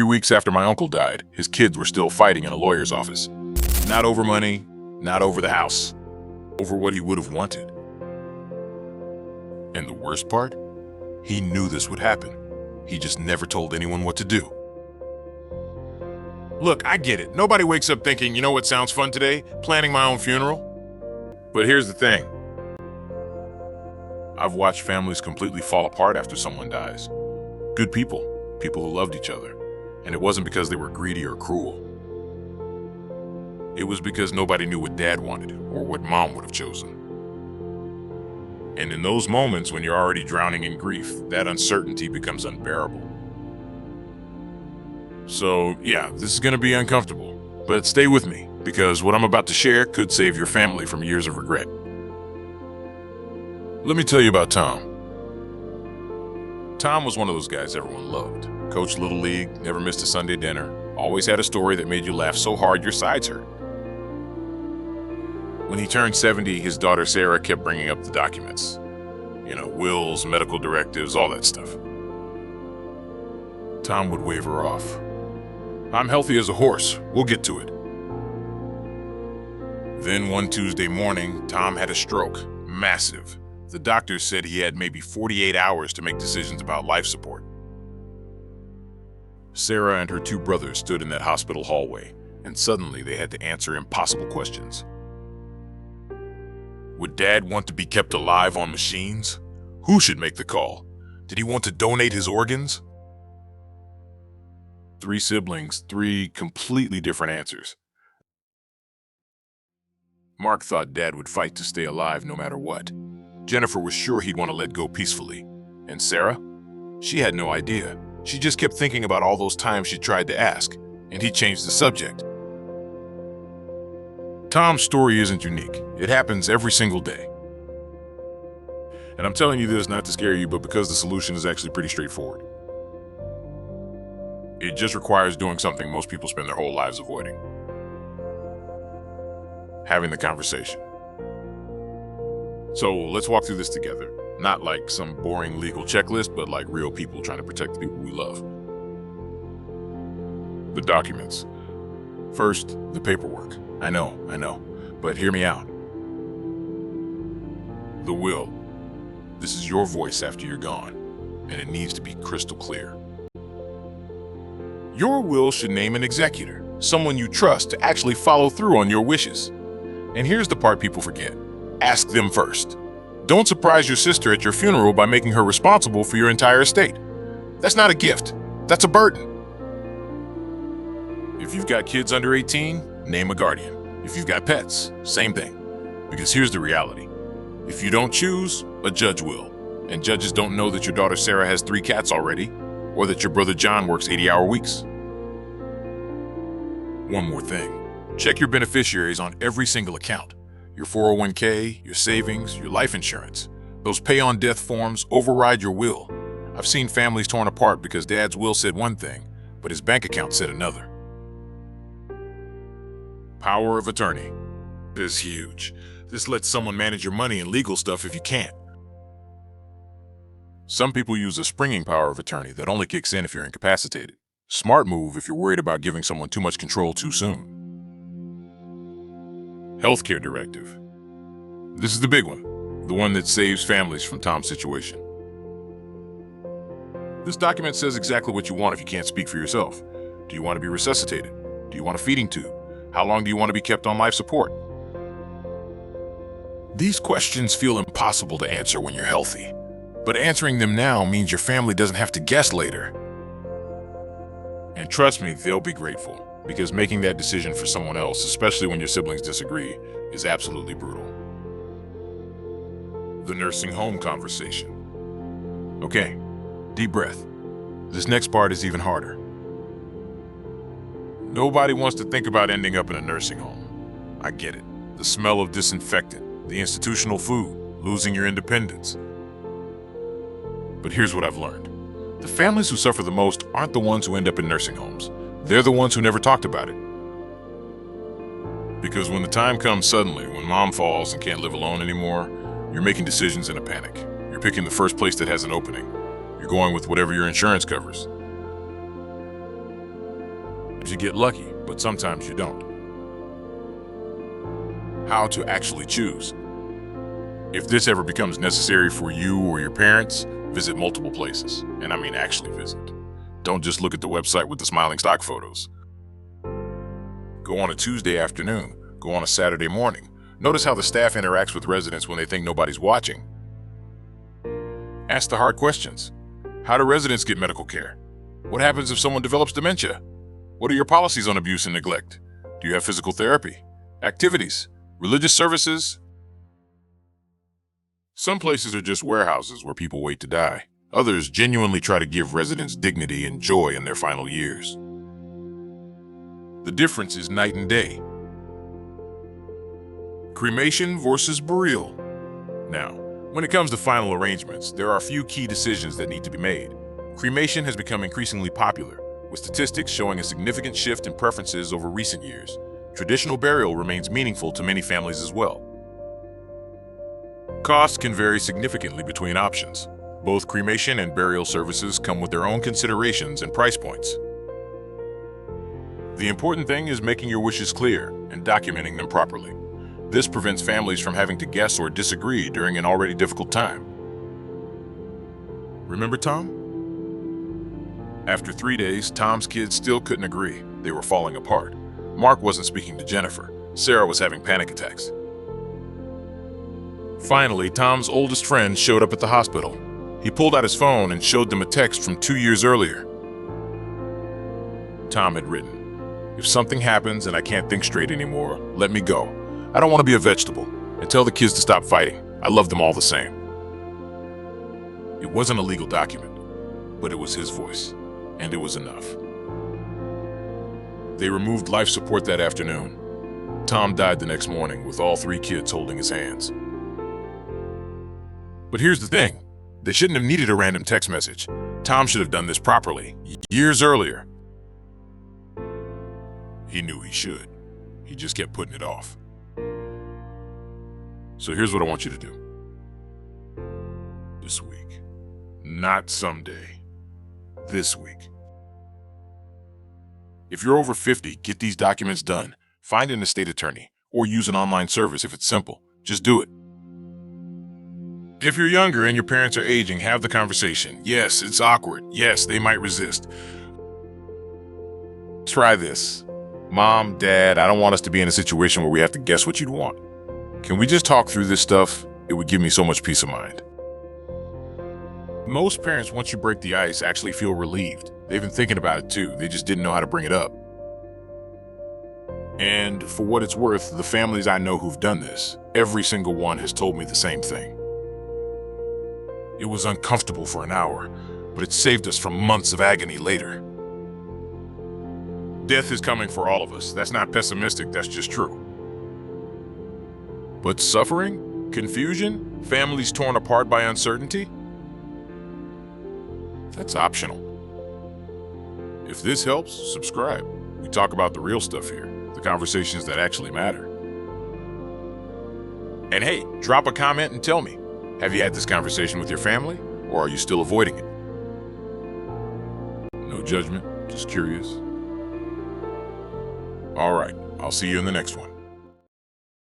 3 weeks after my uncle died, his kids were still fighting in a lawyer's office. Not over money, not over the house, over what he would have wanted. And the worst part? He knew this would happen. He just never told anyone what to do. Look, I get it. Nobody wakes up thinking, you know what sounds fun today? Planning my own funeral. But here's the thing. I've watched families completely fall apart after someone dies. Good people, people who loved each other. And it wasn't because they were greedy or cruel. It was because nobody knew what Dad wanted or what Mom would have chosen. And in those moments when you're already drowning in grief, that uncertainty becomes unbearable. So yeah, this is gonna be uncomfortable, but stay with me, because what I'm about to share could save your family from years of regret. Let me tell you about Tom. Tom was one of those guys everyone loved. Coached Little League, never missed a Sunday dinner, always had a story that made you laugh so hard your sides hurt. When he turned 70, his daughter Sarah kept bringing up the documents. You know, wills, medical directives, all that stuff. Tom would wave her off. I'm healthy as a horse, we'll get to it. Then one Tuesday morning, Tom had a stroke, massive. The doctors said he had maybe 48 hours to make decisions about life support. Sarah and her 2 brothers stood in that hospital hallway, and suddenly they had to answer impossible questions. Would Dad want to be kept alive on machines? Who should make the call? Did he want to donate his organs? 3 siblings, 3 completely different answers. Mark thought Dad would fight to stay alive no matter what. Jennifer was sure he'd want to let go peacefully. And Sarah? She had no idea. She just kept thinking about all those times she tried to ask, and he changed the subject. Tom's story isn't unique. It happens every single day. And I'm telling you this not to scare you, but because the solution is actually pretty straightforward. It just requires doing something most people spend their whole lives avoiding. Having the conversation. So let's walk through this together. Not like some boring legal checklist, but like real people trying to protect the people we love. The documents. First, the paperwork. I know, but hear me out. The will. This is your voice after you're gone, and it needs to be crystal clear. Your will should name an executor, someone you trust to actually follow through on your wishes. And here's the part people forget. Ask them first. Don't surprise your sister at your funeral by making her responsible for your entire estate. That's not a gift. That's a burden. If you've got kids under 18, name a guardian. If you've got pets, same thing. Because here's the reality. If you don't choose, a judge will. And judges don't know that your daughter Sarah has 3 cats already, or that your brother John works 80-hour weeks. One more thing. Check your beneficiaries on every single account. Your 401k, your savings, your life insurance. Those pay-on-death forms override your will. I've seen families torn apart because Dad's will said one thing, but his bank account said another. Power of attorney. This is huge. This lets someone manage your money and legal stuff if you can't. Some people use a springing power of attorney that only kicks in if you're incapacitated. Smart move if you're worried about giving someone too much control too soon. Healthcare directive. This is the big one, the one that saves families from Tom's situation. This document says exactly what you want if you can't speak for yourself. Do you want to be resuscitated? Do you want a feeding tube? How long do you want to be kept on life support? These questions feel impossible to answer when you're healthy, but answering them now means your family doesn't have to guess later. And trust me, they'll be grateful, because making that decision for someone else, especially when your siblings disagree, is absolutely brutal. The nursing home conversation. Okay, deep breath. This next part is even harder. Nobody wants to think about ending up in a nursing home. I get it. The smell of disinfectant, the institutional food, losing your independence. But here's what I've learned. The families who suffer the most aren't the ones who end up in nursing homes. They're the ones who never talked about it. Because when the time comes suddenly, when Mom falls and can't live alone anymore, you're making decisions in a panic. You're picking the first place that has an opening. You're going with whatever your insurance covers. You get lucky, but sometimes you don't. How to actually choose. If this ever becomes necessary for you or your parents, visit multiple places. And I mean actually visit. Don't just look at the website with the smiling stock photos. Go on a Tuesday afternoon. Go on a Saturday morning. Notice how the staff interacts with residents when they think nobody's watching. Ask the hard questions. How do residents get medical care? What happens if someone develops dementia? What are your policies on abuse and neglect? Do you have physical therapy, activities, religious services? Some places are just warehouses where people wait to die. Others genuinely try to give residents dignity and joy in their final years. The difference is night and day. Cremation versus burial. Now, when it comes to final arrangements, there are a few key decisions that need to be made. Cremation has become increasingly popular, with statistics showing a significant shift in preferences over recent years. Traditional burial remains meaningful to many families as well. Costs can vary significantly between options. Both cremation and burial services come with their own considerations and price points. The important thing is making your wishes clear and documenting them properly. This prevents families from having to guess or disagree during an already difficult time. Remember Tom? After 3 days, Tom's kids still couldn't agree. They were falling apart. Mark wasn't speaking to Jennifer. Sarah was having panic attacks. Finally, Tom's oldest friend showed up at the hospital. He pulled out his phone and showed them a text from 2 years earlier. Tom had written, "If something happens and I can't think straight anymore, let me go. I don't want to be a vegetable. And tell the kids to stop fighting. I love them all the same." It wasn't a legal document, but it was his voice, and it was enough. They removed life support that afternoon. Tom died the next morning with all 3 kids holding his hands. But here's the thing. They shouldn't have needed a random text message. Tom should have done this properly, years earlier. He knew he should. He just kept putting it off. So here's what I want you to do. This week. Not someday. This week. If you're over 50, get these documents done. Find an estate attorney, or use an online service if it's simple. Just do it. If you're younger and your parents are aging, have the conversation. Yes, it's awkward. Yes, they might resist. Try this. Mom, Dad, I don't want us to be in a situation where we have to guess what you'd want. Can we just talk through this stuff? It would give me so much peace of mind. Most parents, once you break the ice, actually feel relieved. They've been thinking about it too. They just didn't know how to bring it up. And for what it's worth, the families I know who've done this, every single one has told me the same thing. It was uncomfortable for an hour, but it saved us from months of agony later. Death is coming for all of us. That's not pessimistic, that's just true. But suffering, confusion, families torn apart by uncertainty? That's optional. If this helps, subscribe. We talk about the real stuff here, the conversations that actually matter. And hey, drop a comment and tell me, have you had this conversation with your family, or are you still avoiding it? No judgment, just curious. All right, I'll see you in the next one.